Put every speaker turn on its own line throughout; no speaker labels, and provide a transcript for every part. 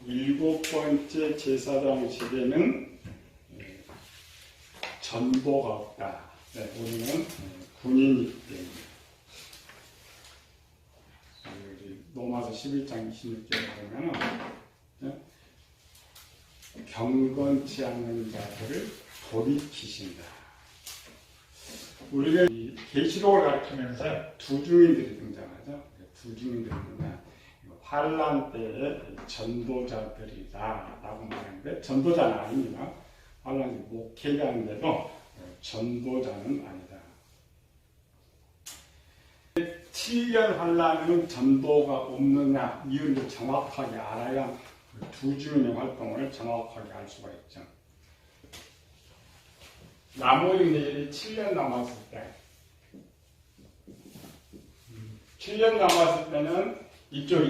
7번째 제사장 시대는 전도가 없다. 우리는 군인이기 때문에. 로마서 11장 26절에 보면 경건치 않는 자들을 돌이키신다. 우리가 이 계시록을 가르치면서 두 증인들이 등장하죠. 두 증인들이 등장. 환란 때의 전도자들이다 라고 말하는데 전도자는 아닙니다. 환란이 목회자인데도 전도자는 아니다. 7년 환란은 전도가 없느냐 이유를 정확하게 알아야 두 증인의 활동을 정확하게 알 수가 있죠. 나머지 내일이 7년 남았을 때 7년 남았을 때는 이쪽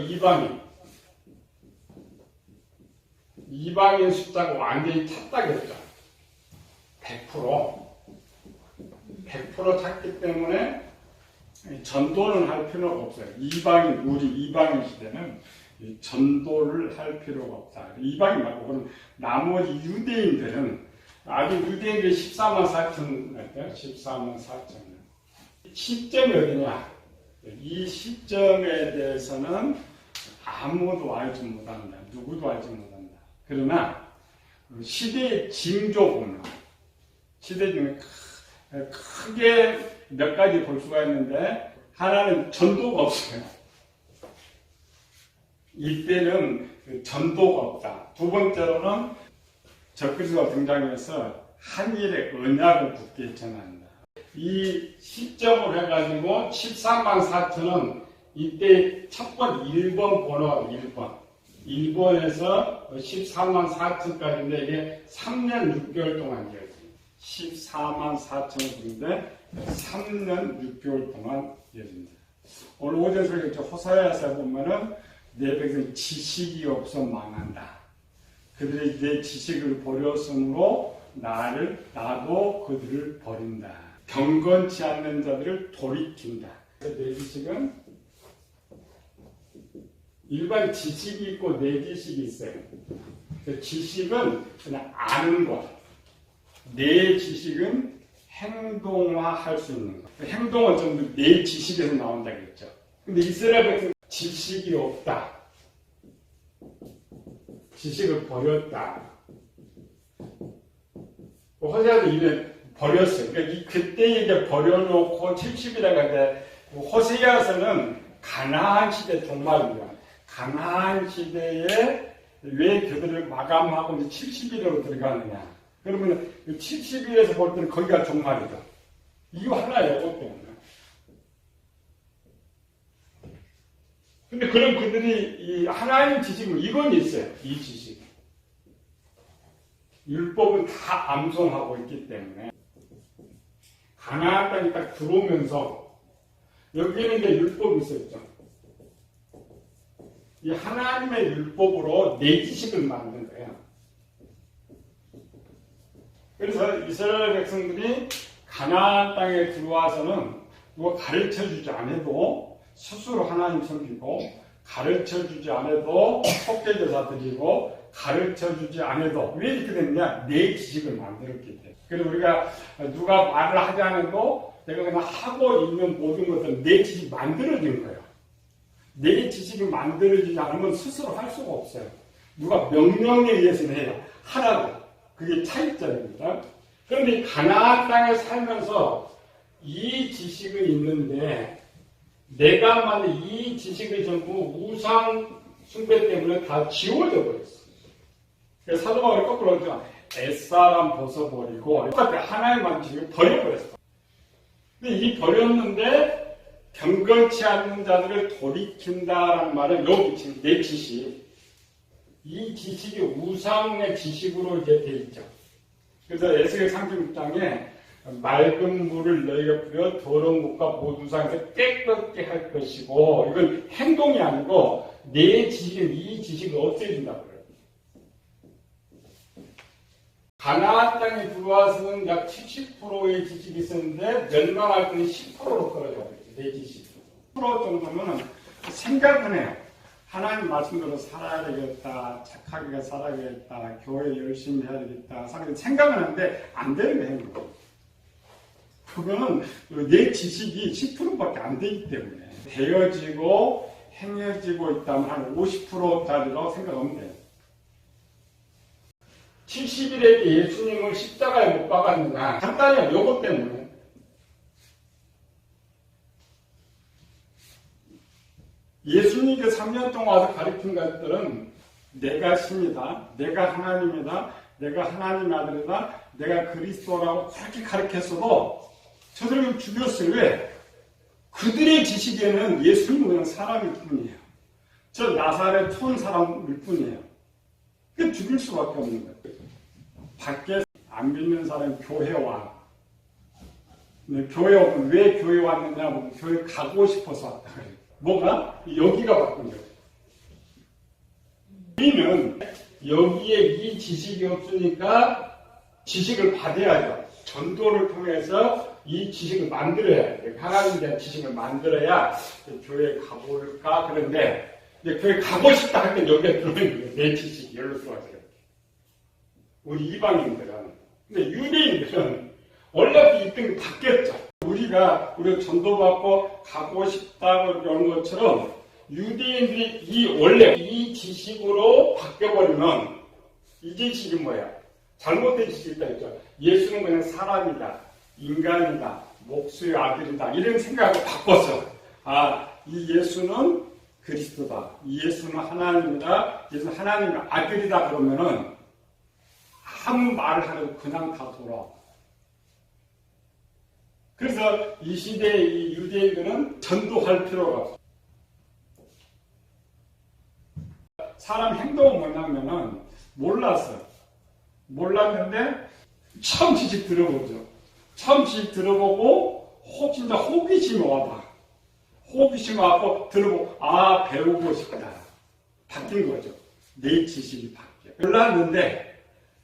이방인 숫자가 완전히 찼다겠죠. 100% 찼기 때문에 전도는 할 필요가 없어요. 우리 이방인 시대는 전도를 할 필요가 없다. 이방인 말고 그럼 나머지 유대인들은 아직 유대인들이 14만 4천 할까요? 14만 4천. 시점이 어디냐? 이 시점에 대해서는 아무도 알지 못한다. 누구도 알지 못한다. 그러나 시대의 징조 보면 시대 중에 크게 몇 가지 볼 수가 있는데 하나는 전도가 없어요. 이때는 전도가 없다. 두 번째로는 적그리스도가 등장해서 한일의 언약을 굳게 전한다. 이 시점을 해가지고 13만 4천은 이때 첫번 1번 번호가 1번에서 14만 4천까지인데 이게 3년 6개월 동안 이어집니다. 14만 4천인데 3년 6개월 동안 이어집니다. 오늘 오전 설교 호사야서 보면은 내 백성 지식이 없어 망한다. 그들이 내 지식을 버렸으므로 나도 그들을 버린다. 경건치 않는 자들을 돌이킨다. 내 지식은 일반 지식이 있고 내 지식이 있어요. 지식은 그냥 아는 것. 내 지식은 행동화할 수 있는 것. 행동은 전부 내 지식에서 나온다고 했죠. 근데 이스라엘 백성은 지식이 없다. 지식을 버렸다. 호세아도 이래 버렸어요. 그러니까 그때 이제 버려놓고 70이라고 하는데 호세아서는 가나안 시대 종말입니다. 가나안 시대에 왜 그들을 마감하고 이제 70일로 들어가느냐. 그러면 70일에서 볼 때는 거기가 종말이다. 이거 하나예요. 그것 때문에. 근데 그럼 그들이 이 하나님 지식은 이건 있어요. 이 지식. 율법은 다 암송하고 있기 때문에 가나안 땅에 딱 들어오면서 여기에는 이제 율법이 있었죠. 이 하나님의 율법으로 내 지식을 만든 거예요. 그래서 이스라엘 백성들이 가나안 땅에 들어와서는 누가 가르쳐주지 않아도 스스로 하나님 섬기고 가르쳐주지 않아도 속죄제사 드리고 가르쳐주지 않아도 왜 이렇게 됐냐? 내 지식을 만들었기 때문에. 그래서 우리가 누가 말을 하지 않아도 내가 그냥 하고 있는 모든 것들은 내 지식이 만들어진 거예요. 내 지식이 만들어지지 않으면 스스로 할 수가 없어요. 누가 명령에 의해서는 해요. 하라고. 그게 차이점입니다. 그런데 가나안 땅에 살면서 이 지식은 있는데 내가 만든 이 지식을 전부 우상 숭배 때문에 다 지워져 버렸어. 그래서 사도 바울이 거꾸로 그러죠. 옛사람 벗어버리고 하나님만 지금 버려버렸어. 근데 이 버렸는데 경건치 않는 자들을 돌이킨다라는 말은 여기 지금 내 지식. 이 지식이 우상의 지식으로 이제 돼 있죠. 그래서 에스겔 36장에 맑은 물을 너희가 뿌려 더러운 것과 모두상에서 깨끗게 할 것이고 이건 행동이 아니고 내 지식은 이 지식을 없애준다고 그래요. 가나안 땅에 들어와서는 약 70%의 지식이 있었는데 멸망할 때는 10%로 떨어져 버렸죠. 내 지식. 10% 정도면 생각은 해요. 하나님 말씀대로 살아야 되겠다, 착하게 살아야겠다, 교회 열심히 해야 되겠다, 생각은 하는데 안 되는 거예요. 그거는 내 지식이 10%밖에 안 되기 때문에 되어지고 행해지고 있다면 한 50%짜리라고 생각하면 돼요. 70일에 예수님을 십자가에 못 박았느냐? 간단해요. 요것 때문에. 예수님이 그 3년 동안 와서 가르친 것들은 내가 신이다, 내가 하나님이다, 내가 하나님의 아들이다, 내가 그리스도라고 그렇게 가르쳤어도 저들은 죽였어요. 왜? 그들의 지식에는 예수님은 그냥 사람일 뿐이에요. 저 나사렛 촌 사람일 뿐이에요. 그 죽일 수밖에 없는 거예요. 밖에 안 믿는 사람이 교회 와. 교회 오면 왜 교회 왔느냐 보면 교회 가고 싶어서 왔다. 뭐가? 여기가 바꾼 거예요. 우리는 여기에 이 지식이 없으니까 지식을 받아야죠. 전도를 통해서 이 지식을 만들어야 돼요. 하나님에 대한 지식을 만들어야 교회에 가볼까? 그런데 교회 가고 싶다 할 때 여기에 들어있는 거예요. 내 지식이 열로 들어와서. 우리 이방인들은. 근데 유대인들은 원래 있던 게 바뀌었죠. 우리가 전도받고 가고 싶다고 그런 것처럼 유대인들이 원래 이 지식으로 바뀌어버리면 이 지식이 뭐야? 잘못된 지식이다 했죠. 예수는 그냥 사람이다, 인간이다, 목수의 아들이다 이런 생각을 바꿨어. 이 예수는 그리스도다, 이 예수는 하나님이다, 예수는 하나님의 아들이다 그러면은 아무 말을 안 해도 그냥 다 돌아와. 그래서 이 시대의 이 유대인들은 전도할 필요가 없어. 사람 행동은 뭐냐면은 몰랐어. 몰랐는데 처음 지식 들어보죠. 처음 지식 들어보고 진짜 호기심이 와봐. 호기심이 와서 들어보고 배우고 싶다. 바뀐 거죠. 내 지식이 바뀌어. 몰랐는데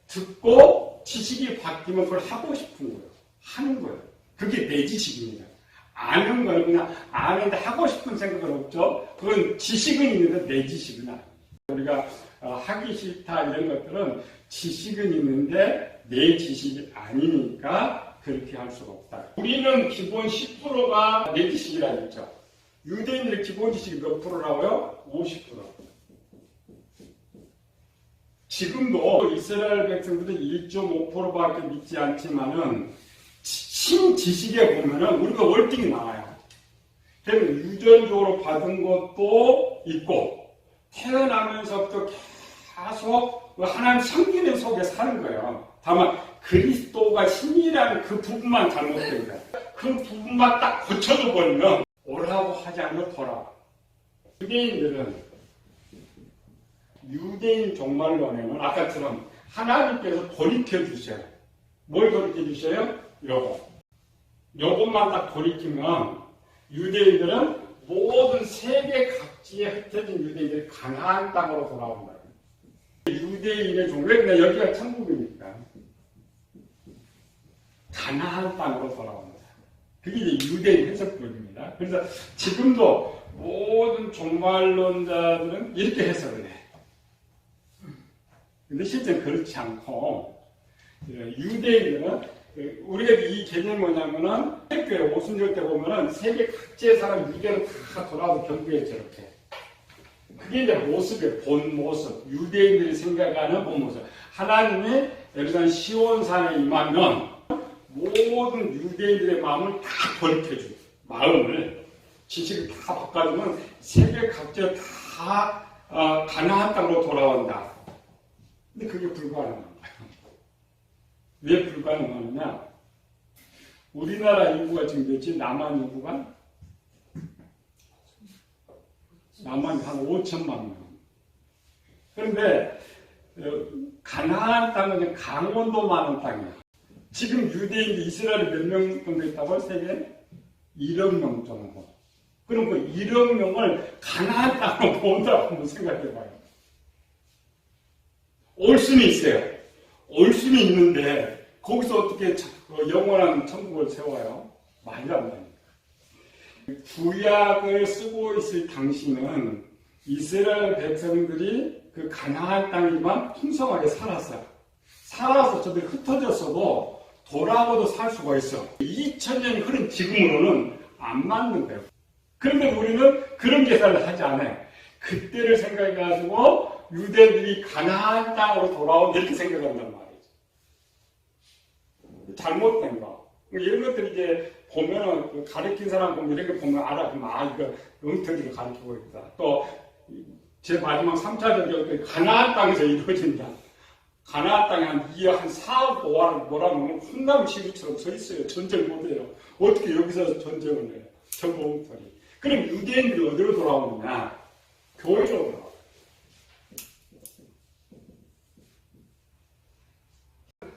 듣고 지식이 바뀌면 그걸 하고 싶은 거예요. 하는 거예요. 그게 내 지식입니다. 아는 거는 그냥 아는데 하고 싶은 생각은 없죠. 그건 지식은 있는데 내 지식은 아니에요. 우리가 하기 싫다 이런 것들은 지식은 있는데 내 지식이 아니니까 그렇게 할 수가 없다. 우리는 기본 10%가 내 지식이라고 했죠. 유대인들의 기본 지식이 몇 프로라고요? 50%. 지금도 이스라엘 백성들은 1.5%밖에 믿지 않지만은 신지식에 보면은 우리가 월등히 나와요. 그래서 유전적으로 받은 것도 있고 태어나면서부터 계속 하나님 성기는 속에 사는 거예요. 다만 그리스도가 신이라는 그 부분만 잘못된 거예요. 그 부분만 딱 고쳐줘 버리면 오라고 하지 않으면 돌아와. 유대인 종말론에는 아까처럼 하나님께서 돌이켜 주셔요. 뭘 돌이켜 주셔요? 요것만 딱 돌이키면 유대인들은 모든 세계 각지에 흩어진 유대인들이 가나안 땅으로 돌아온다. 유대인의 종왜 그냥 여기가 천국이니까 가나안 땅으로 돌아온다. 그게 이제 유대인 해석법입니다. 그래서 지금도 모든 종말론자들은 이렇게 해석을 해. 근데 실제 그렇지 않고 유대인들은 우리가 이 개념이 뭐냐면은 교회 오순절 때 보면은 세계 각지의 사람 유대로 다 돌아와서 경배에 저렇게 그게 이제 모습이에요. 본 모습. 유대인들이 생각하는 본 모습. 하나님이 예루살렘 시온산에 임하면 모든 유대인들의 마음을 다 돌이켜줘요. 마음을 지식을 다 바꿔주면 세계 각지에 다 가나안 땅으로 돌아온다. 근데 그게 불가능한 거예요. 왜 불가능하느냐? 우리나라 인구가 지금 몇지? 남한 인구가? 남한 한 5천만 명. 그런데 가나안 땅은 강원도 많은 땅이야. 지금 유대인이 이스라엘에 몇 명 정도 있다고? 세계에? 1억 명 정도. 그럼 그 1억 명을 가나안 땅으로 본다고 한번 생각해봐요. 올 수는 있어요. 올 수는 있는데 거기서 어떻게 영원한 천국을 세워요? 말이 안 됩니다. 구약을 쓰고 있을 당시는 이스라엘 백성들이 그 가나안 땅이지만 풍성하게 살아서 저들이 흩어졌어도 돌아오도 살 수가 있어. 2000년이 흐른 지금으로는 안 맞는 거예요. 그런데 우리는 그런 계산을 하지 않아요. 그때를 생각해가지고 유대인들이 가나안 땅으로 돌아온 이렇게 생각한단 말이죠. 잘못된 거. 이런 것들 이제 보면은 그 가르친 사람 보면 이런 거 보면 알아. 그럼 이거 엉터리로 가르치고 있다. 또 제 마지막 3차 전쟁 가나안 땅에서 이루어진다. 가나안 땅에 한 4억 5억 뭐라면 콩나물 시루처럼 서 있어요. 전쟁 못해요. 어떻게 여기서 전쟁을 해요? 전부 엉터리. 그럼 유대인들이 어디로 돌아오느냐? 교회로 돌아와요.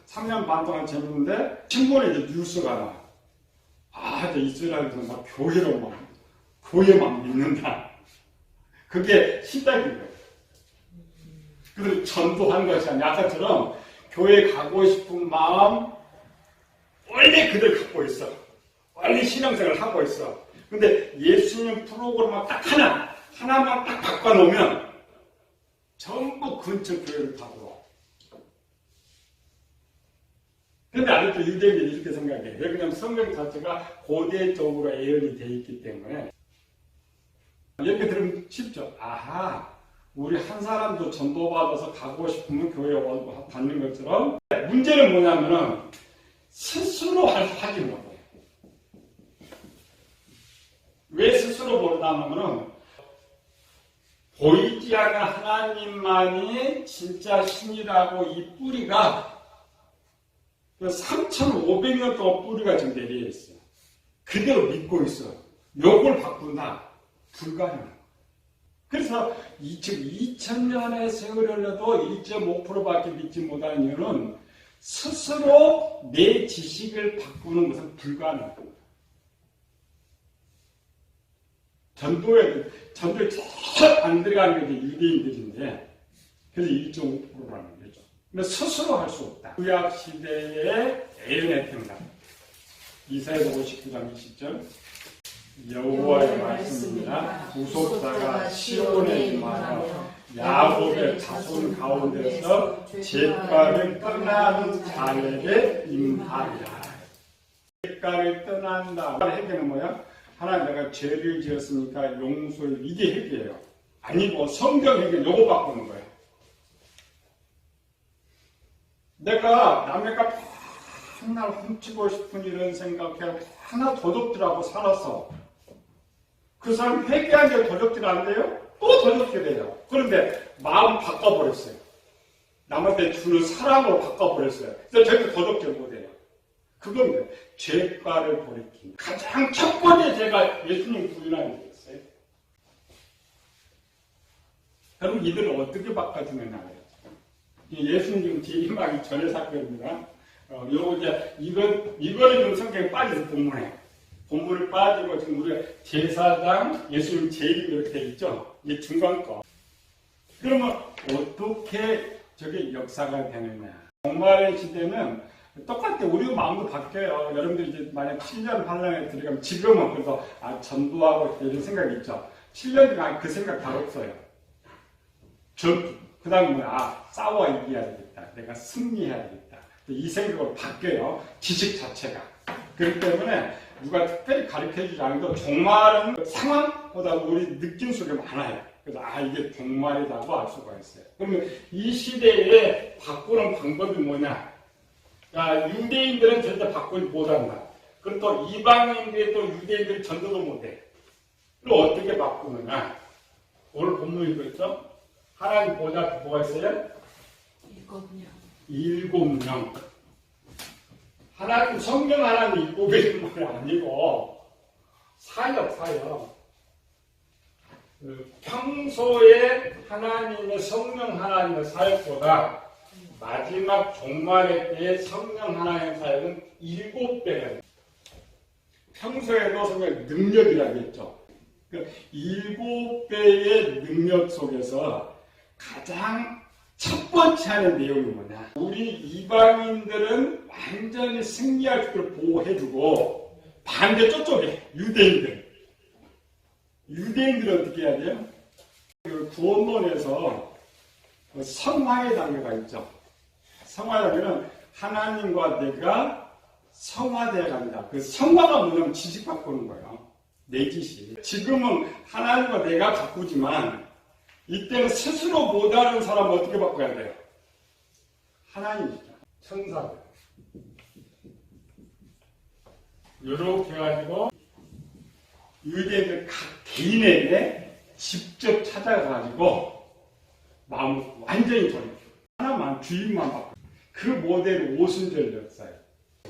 3년 반 동안 재밌는데 신문에 이제 뉴스가 나. 이제 이스라엘에서 막 교회만 믿는다. 그게 시작인 거예요. 그래서 전도한 것이 아니라 아까처럼 교회 가고 싶은 마음 원래 그들 갖고 있어. 원래 신앙생활을 하고 있어. 근데 예수님 프로그램만 딱 하나만 딱 바꿔놓으면 전부 근처 교회를 다 들어와. 근데 아직도 유대인들이 이렇게 생각해요. 왜냐하면 성경 자체가 고대적으로 예언이 되어 있기 때문에 이렇게 들으면 쉽죠. 우리 한 사람도 전도받아서 가고 싶으면 교회에 와서 받는 것처럼. 문제는 뭐냐면은 스스로 하지 못해요. 왜 스스로 못하냐면은 보이지 않는 하나님만이 진짜 신이라고 이 뿌리가 3,500년 동안 뿌리가 지금 내려 있어요. 그대로 믿고 있어요. 요걸 바꾼다. 불가능해요. 그래서 지금 2000년의 세월이 흘러도 1.5%밖에 믿지 못하는 이유는 스스로 내 지식을 바꾸는 것은 불가능해요. 전도에 전도에 잘 안 들어가는 게 유대인들인데 그래서 1.5%라는 거죠. 근데 스스로 할 수 없다. 구약 시대의 예언의 다 이사야 59장 20절 여호와의 말씀이라 구속자가 시온에 임하여 야곱의 자손 가운데서 죄가를 떠나는 자에게 임하리라. 죄가를 떠난다. 해결은 뭐야? 하나님 내가 죄를 지었으니까 용서해. 이게 해결이에요. 아니고 성경 해결 요거 바꾸는 거예요. 내가 남의 것 하나 훔치고 싶은 이런 생각해 하나 도둑질하고 살았어. 그 사람 회개한 게 도둑질 안 돼요? 또 도둑질 돼요. 그런데 마음 바꿔버렸어요. 남한테 주는 사랑으로 바꿔버렸어요. 그래서 절대 도둑질 못해요. 그건 죄가를 버리기. 가장 첫 번째 제가 예수님 부인하는 게 있어요. 그럼 이들을 어떻게 바꿔주느냐. 예수님 재림하기 전의 사건입니다. 이거는 좀 성경에 빠져서 본문을 빠지고 지금 우리가 제사장, 예수님 재림 이렇게 돼 있죠? 이게 중간 거. 그러면 어떻게 저게 역사가 되느냐. 종말의 시대는 똑같아. 우리 마음도 바뀌어요. 여러분들 이제 만약 7년 환란에 들어가면 지금은 그래서 전도하고 이런 생각이 있죠. 7년 동안 그 생각 다 없어요. 그 다음에 뭐야? 싸워 이겨야 되겠다. 내가 승리해야 되겠다. 이 생각으로 바뀌어요. 지식 자체가. 그렇기 때문에 누가 특별히 가르쳐주지 않아도 종말은 상황보다 우리 느낌 속에 많아요. 그래서 이게 종말이라고 알 수가 있어요. 그러면 이 시대에 바꾸는 방법이 뭐냐? 유대인들은 절대 바꾸지 못한다. 그리고 또 이방인들이 또 유대인들이 전도도 못해. 그럼 어떻게 바꾸느냐? 오늘 본문 읽었죠? 하나님 보좌 뭐가 있어요? 7명. 하나님 성령 하나님 7명이 아니고 사역. 평소에 하나님의 성령 하나님의 사역보다 마지막 종말의 때의 성령 하나님의 사역은 7배가 평소에도 성령 능력이라고 했죠. 7배의 능력 속에서 가장 첫 번째 하는 내용이 뭐냐? 우리 이방인들은 완전히 승리할 수 있도록 보호해주고 반대 저쪽에 유대인들은 어떻게 해야 돼요? 그 구원론에서 성화의 단계가 있죠. 성화의 단계는 하나님과 내가 성화되어 간다. 그 성화가 뭐냐면 지식 바꾸는 거예요. 내 지식. 지금은 하나님과 내가 바꾸지만 이때는 스스로 못하는 사람 어떻게 바꿔야 돼요? 하나님이죠. 천사들. 이렇게 해가지고 유대인들 각 개인에게 직접 찾아가가지고 마음을 완전히 돌려. 하나만 주인만 바꿔. 그 모델을 오순절 역사예요.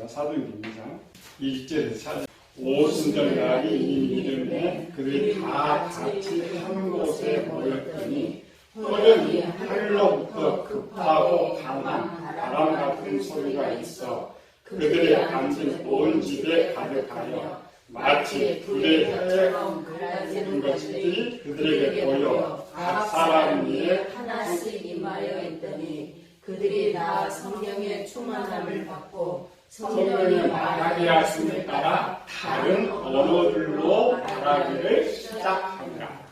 사도행전 2장 1절에서 4절. 오순절날이 이름에 그들이 다 같이 한 곳에 모였더니 호련히 하늘로부터 급하고 강한 바람 같은 소리가 있어 그들의 앉은 온 집에 가득하여 마치 불의 혀처럼 갈라지는 것들이 그들에게 보여 각 사람 위에
하나씩 임하여 있더니 그들이 다 성령의 충만함을 받고
성령이 말하게 하심을 따라 다른 언어들로 말하기를 시작합니다.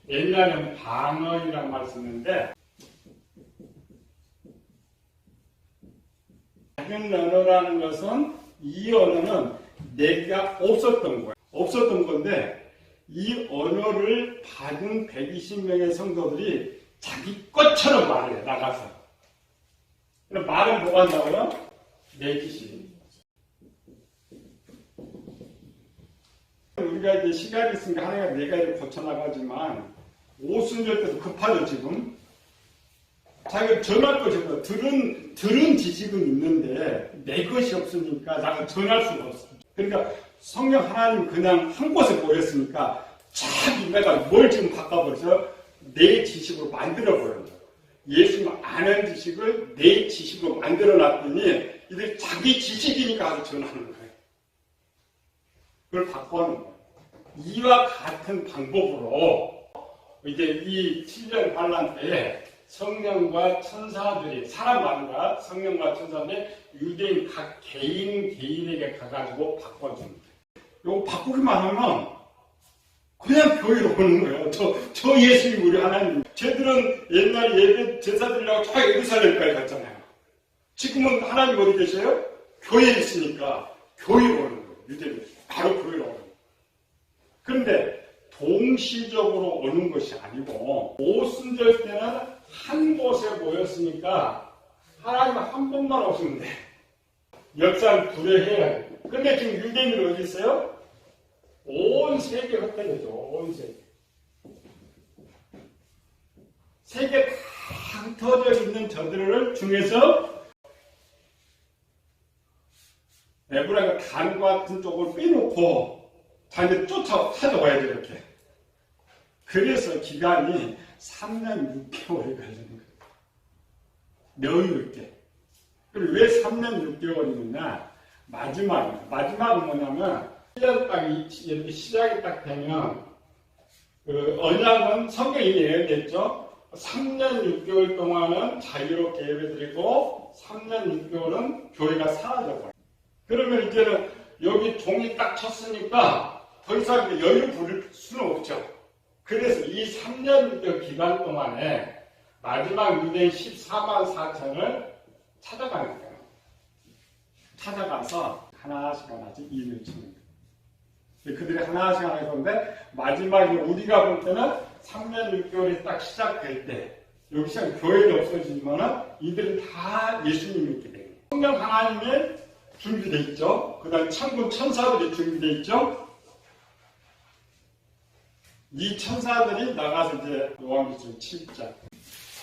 옛날에는 방언이란 말 쓰는데 다른 언어라는 것은 이 언어는 내가 없었던 거예요. 없었던 건데 이 언어를 받은 120명의 성도들이 자기 것처럼 말해 나가서. 말은 뭐가 한다고요? 내 지식. 우리가 이제 시간이 있으니까 하나가 네 가지를 고쳐나가지만 오순절 때도 급하죠 지금. 자기가 전할 것이 없어. 들은 지식은 있는데 내 것이 없으니까 나가 전할 수가 없어. 그러니까 성령 하나님 그냥 한 곳에 모였으니까 자기 내가 뭘 지금 바꿔버려서 내 지식으로 만들어버려요. 예수님 아는 지식을 내 지식으로 만들어놨더니 이들 자기 지식이니까 아주 전하는 거예요. 그걸 바꿔하는 거예요. 이와 같은 방법으로 이제 이 7년 환란 때에 성령과 천사들이 사람마다 성령과 천사들이 유대인 각 개인에게 가가지고 바꿔줍니다. 이거 바꾸기만 하면 그냥 교회로 오는 거예요. 저 예수님 우리 하나님. 쟤들은 옛날 예배 제사드리려고 저 예루살렘까지 갔잖아요. 지금은 하나님 어디 계세요? 교회에 있으니까 교회로 오는 거예요. 유대인들 바로 교회로 오는 거예요. 그런데 동시적으로 오는 것이 아니고 오순절 때는 한 곳에 모였으니까 하나님은 한 번만 오시면 돼. 역사를 구려해야 돼. 근데 지금 유대인들이 어디 있어요? 온 세계 흩어져죠. 온 세계. 세계 다 흩어져 있는 저들을 중에서 에브라가 간 같은 쪽을 빼놓고 자기들 찾아와야 돼, 이렇게. 그래서 기간이 3년 6개월이 걸리는 거예요. 여유 있게. 그리고 왜 3년 6개월이냐? 마지막은 뭐냐면 1년 딱 이렇게 시작이 딱 되면 그 언약은 성경이 예언됐죠. 3년 6개월 동안은 자유롭게 예배드리고 3년 6개월은 교회가 사라져버려요. 그러면 이제는 여기 종이 딱 쳤으니까 더 이상 여유 부릴 수는 없죠. 그래서 이 3년 6개월 기간 동안에 마지막 유대인 14만 4천을 찾아가는 거예요. 찾아가서 하나씩 일을 치는 거예요. 그들이 하나씩 하는데 마지막에 우리가 볼 때는 3년 6개월이 딱 시작될 때 여기 시작 교회가 없어지지만은 이들은 다 예수님 믿게 돼요. 성령 하나님의 준비되어 있죠. 그 다음에 천군 천사들이 준비되어 있죠. 이 천사들이 나가서 이제 요한계시록 7장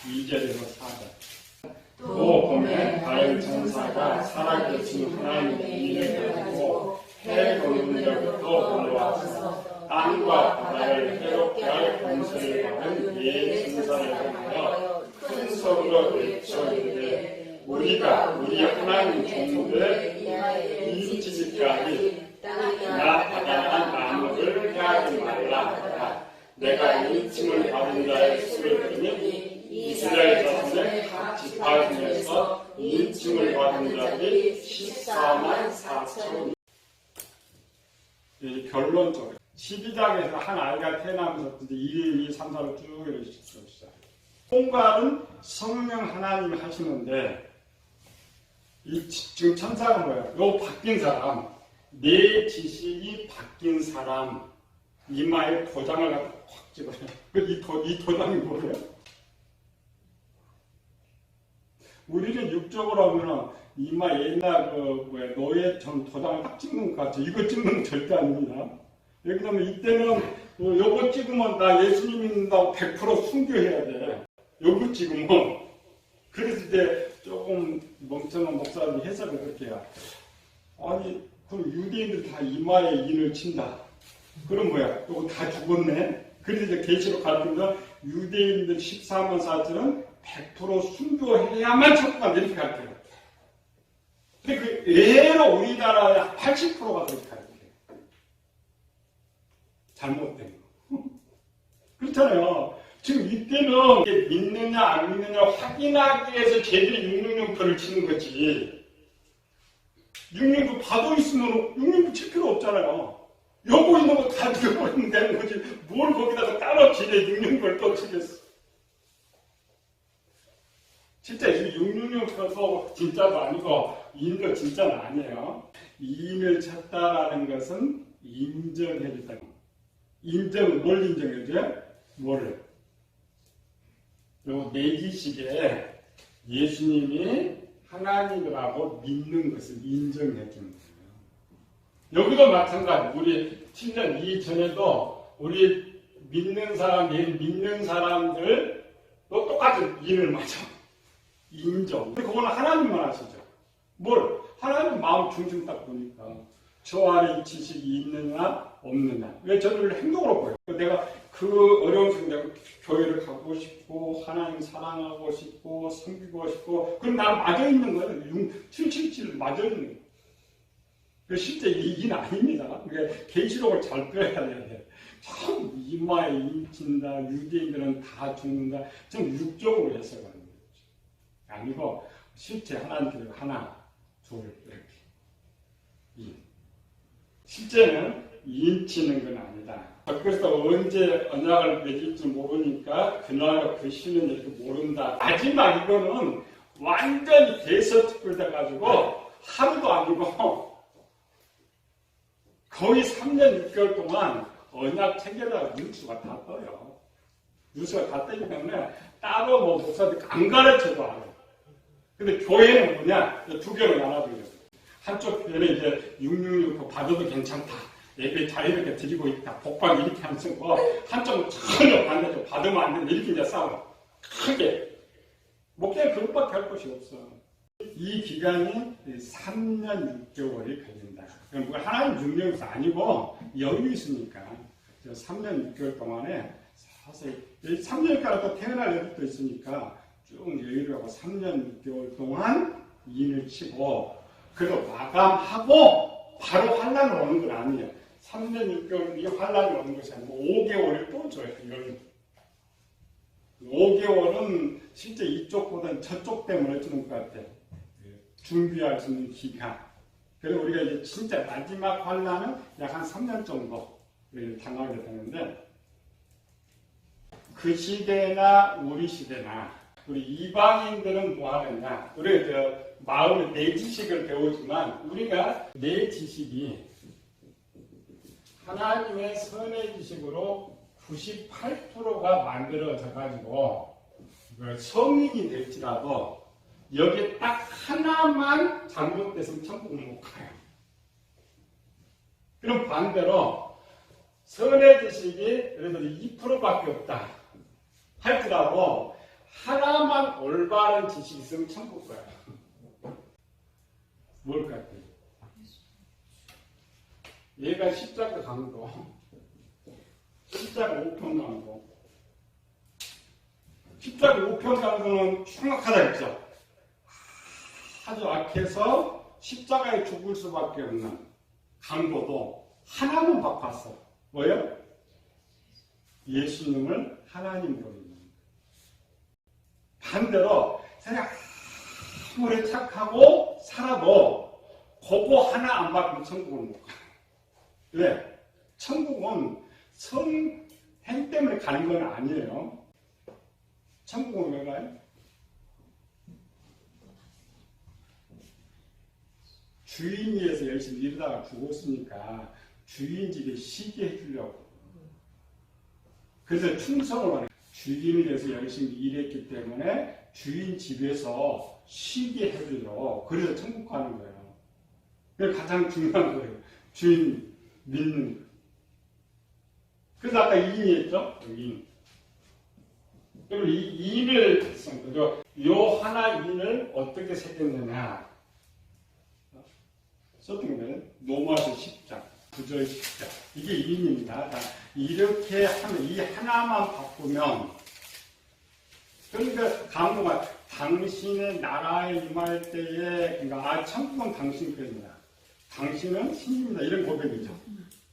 2절에서 4절 또 봄에 바엘 천사가 살아계신 하나님의 이름을 가지고 해 도는 데부터 올라와서 땅과 바다를 해롭게 할 권세를 받은 예 천사를 향하여 큰 소리로 외쳐 이르되 우리가 우리 하나님 종들의 인치지까지 땅이나 바다나 나무를 해하지 말라 하더라. 내가 인침을 받은 자의 수를 들으니 이스라엘 자손의 각 지파 중에서 인침을 받은 자들이 14만 4천. 결론적으로 12장에서 한 아이가 태어나면서 이제 1, 2, 3, 4로 쭉 이렇게 있었어요. 통과는 성령 하나님 하시는데, 지금 천사가 뭐야? 요 바뀐 사람, 내 지식이 바뀐 사람, 이마에 도장을 갖다 확 찍어요. 이 도장이 뭐예요? 우리는 육적으로 하면은 이마 옛날 노예 전 도장을 딱 찍는 것 같죠. 이거 찍는 건 절대 아닙니다. 왜냐면 이때는 요거 찍으면 나 예수님 믿는다고 100% 순교해야 돼. 요거 찍으면. 그래서 이제 조금 멍청한 목사님이 해석을 그렇게 해요. 아니, 그럼 유대인들 다 이마에 인을 친다. 그럼 뭐야? 요거 다 죽었네? 그래서 이제 계시록 가르치면 유대인들 14만 4천은 100% 순교해야만 천국 간다. 이렇게 가르쳐요. 근데 그 의외로 우리나라의 80%가 그렇게 가르쳐요. 잘못된 거. 그렇잖아요. 지금 이때는 믿느냐 안 믿느냐 확인하기 위해서 쟤들이 666표를 치는 거지. 666표 봐도 있으면 666표 칠 필요 없잖아요. 여고 있는 거 다 죽여버리면 되는 거지. 뭘 거기다가 따로 지네 666표를 또 치겠어. 진짜 666표도 진짜도 아니고 인도 진짜는 아니에요. 인을 찾다라는 것은 인정해줬다. 인정은 뭘 인정해줘요? 뭐를? 요 내지식에 예수님이 하나님이라고 믿는 것을 인정해 주는 거예요. 여기도 마찬가지. 우리 7년 이전에도 우리 믿는 사람들도 똑같은 인을 맞아. 인정. 근데 그거는 하나님만 하시죠. 뭘? 하나님 마음 중심 딱 보니까 저 안에 이 지식이 있느냐 없느냐. 왜 저를 행동으로 보여? 내가 그 어려운 순간 교회를 가고 싶고 하나님 사랑하고 싶고 섬기고 싶고 그럼 나 맞아 있는 거예요. 777 맞아 있는 거예요. 실제 이긴 아닙니다. 그게 계시록을 잘 빼야 돼. 참 이마에 인친다. 유대인들은 다 죽는다. 좀 육적으로 해석하는 거죠. 아니고 실제 하나님께서 하나, 둘 이렇게 인. 실제는 인치는 건 아니다. 그래서 언제 언약을 맺을지 모르니까 그날 그 시는 이렇게 모른다. 마지막 이거는 완전히 대서특별 돼가지고 하루도 아니고 거의 3년 6개월 동안 언약 체계에다가 뉴스가 다 떠요. 뉴스가 다 뜨기 때문에 따로 뭐 목사들 안 가르쳐도 알아요. 근데 교회는 뭐냐? 두 개로 나눠줘요. 한쪽 편에 이제 666 받아도 괜찮다. 예배 자유롭게 드리고 있다. 복방 이렇게 안 쓰고 한쪽은 전혀 반대로 받으면 안 된다. 이렇게 이제 싸워. 크게. 목회는 그것밖에 할 것이 없어. 이 기간이 3년 6개월이 걸린다. 그럼 하나님 중력에서 아니고 여유 있으니까 3년 6개월 동안에 사실 3년까지 또 태어날 애들도 있으니까 쭉 여유를 하고 3년 6개월 동안 인을 치고 그래도 마감하고 바로 환란을 오는 건 아니에요. 3년 6개월이 환란이 오는 것이 아니고 5개월을 또 줘요. 5개월은 실제 이쪽보다는 저쪽 때문에 주는 것 같아요. 준비할 수 있는 기간. 그래서 우리가 이제 진짜 마지막 환란은 약 한 3년 정도 당하게 되는데 그 시대나 우리 시대나 우리 이방인들은 뭐 하느냐? 우리가 마음의 내 지식을 배우지만 우리가 내 지식이 하나님의 선의 지식으로 98%가 만들어져 가지고 성인이 될지라도 여기에 딱 하나만 잘못됐으면 천국을 못 가요. 그럼 반대로 선의 지식이 예를 들어 2%밖에 없다 할지라도 하나만 올바른 지식이 있으면 천국 가요. 뭘 같아요? 얘가 십자가 강도, 십자가 5편 강도. 십자가 5편 강도는 흉악하다 했죠. 아주 악해서 십자가에 죽을 수밖에 없는 강도도 하나만 바꿨어. 뭐예요? 예수님을 하나님으로 믿는 거예요. 반대로 그냥 아무리 착하고 살아도 그거 하나 안 바꾸면 천국을 못 가요. 왜? 천국은 선행 때문에 가는 건 아니에요. 천국은 왜 가요? 주인이 해서 열심히 일하다가 죽었으니까 주인 집에 쉬게 해주려고. 그래서 충성을 하는, 주인이 돼서 열심히 일했기 때문에 주인 집에서 쉬게 해주려. 그래서 천국 가는 거예요. 그게 가장 중요한 거예요. 주인 믿는 거. 그래서 아까 이인이 했죠? 이인. 그럼 이 이인을 했던 거죠. 요 하나 이인을 어떻게 새겼느냐. 썼던 거예요. 로마서 10장, 9절 10장. 이게 이인입니다. 이렇게 하면, 이 하나만 바꾸면, 그러니까 강조가 당신의 나라에 임할 때에, 그러니까 천국은 당신 것입니다. 당신은 신입니다. 이런 고백이죠.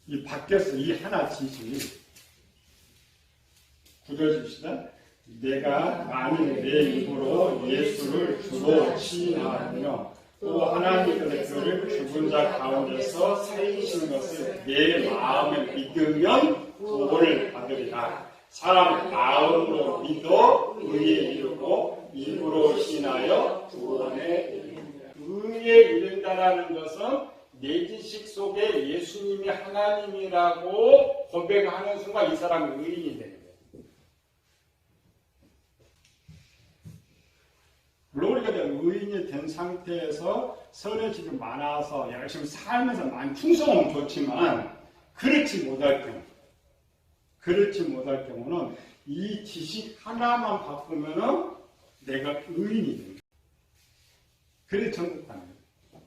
이 바뀌었어. 이 하나 지시. 9절 줍시다. 내가 만일 내 입으로 예수를 주로 시인하며 또 하나님께서 그를 죽은 자 가운데서 살리시는 것을 내 마음에 믿으면 구원을 받으리라. 사람 마음으로 믿어 의에 이르고 입으로 시인하여 구원에 이르리라. 의에 이른다라는 것은 내 지식 속에 예수님이 하나님이라고 고백하는 순간 이 사람은 의인이 되는 거예요. 물론 우리가 의인이 된 상태에서 선의 지식이 많아서 열심히 살면서 많이 충성하면 좋지만 그렇지 못할 경우는 이 지식 하나만 바꾸면은 내가 의인이 됩니다. 그래 천국 가는 거예요.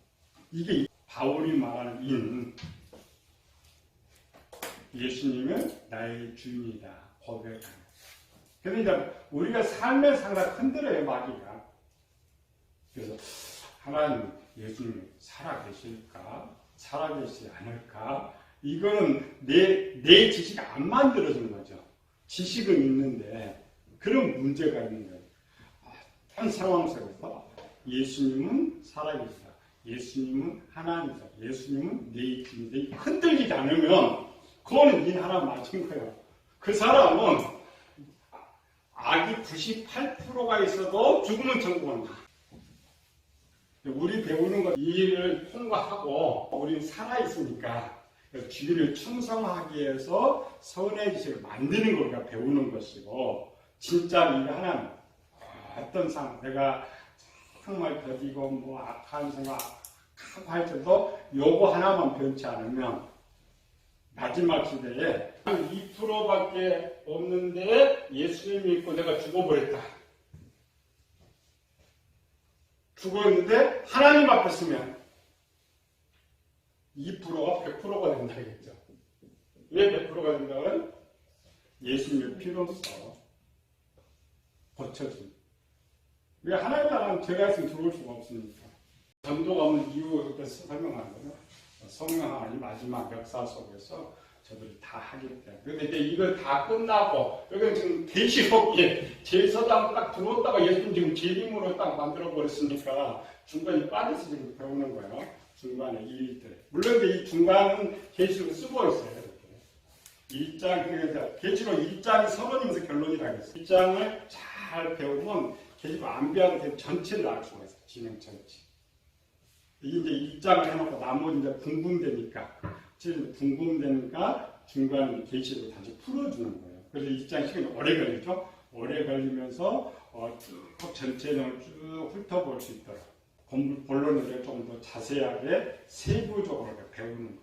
이게 바울이 말하는 인. 예수님은 나의 주인이다. 고백하는. 그러니까 우리가 삶의 상당 흔들어요, 마귀가. 그래서 하나님, 예수님 살아계실까? 살아계시지 않을까? 이거는 내 지식이 안 만들어진 거죠. 지식은 있는데 그런 문제가 있는 거예요. 한 상황 속에서 예수님은 살아계시다. 예수님은 하나님이다. 예수님은 내 주인인데 흔들리지 않으면 그거는 인 하나 맞은 거예요. 그 사람은 악이 98%가 있어도 죽으면 천국 간다. 우리 배우는 것, 이 일을 통과하고 우리는 살아있으니까 주인을 충성하기 위해서 선의 지식을 만드는 걸 우리가 배우는 것이고, 진짜 일 하나는 어떤 상황, 내가 정말 더디고 뭐 악한 생각 하고 할 때도 요거 하나만 변치 않으면 마지막 시대에 한 2%밖에 없는데 예수님 믿고 내가 죽어버렸다. 죽었는데 하나님 앞에 서면 2%가 100%가 된다겠죠. 왜 100%가 된다고요? 예수님의 피로써 고쳐진. 왜 하나님 나라는 죄가 있으면 들어올 수가 없으니까. 전도가 없는 이유를 설명하는 거죠. 성령 하나님 마지막 역사 속에서 저들이 다 하기 때문에. 근데 이제 이걸 다 끝나고, 여기는 지금 계시록에 제사장 딱 들어왔다가 예수님 지금 재림으로 딱 만들어버렸으니까 중간에 빠져서 지금 배우는 거예요. 중간에 이 일들. 물론 이 중간은 계시록 쓰고 있어요. 이렇게. 1장, 그러니까 계시록 1장이 서론이면서 결론이라고 했어요. 1장을 잘 배우면 계시록 안 배워도 되는 전체를 알 수가 있어요. 진행 전체. 이게 이제 1장을 해놓고 나머지 이제 궁금되니까, 중간에 계시록을 다시 풀어주는 거예요. 그래서 1장 시간이 오래 걸리죠? 오래 걸리면서 쭉 전체 내용을 쭉 훑어볼 수 있도록 본론을 조금 더 자세하게 세부적으로 배우는 거예요.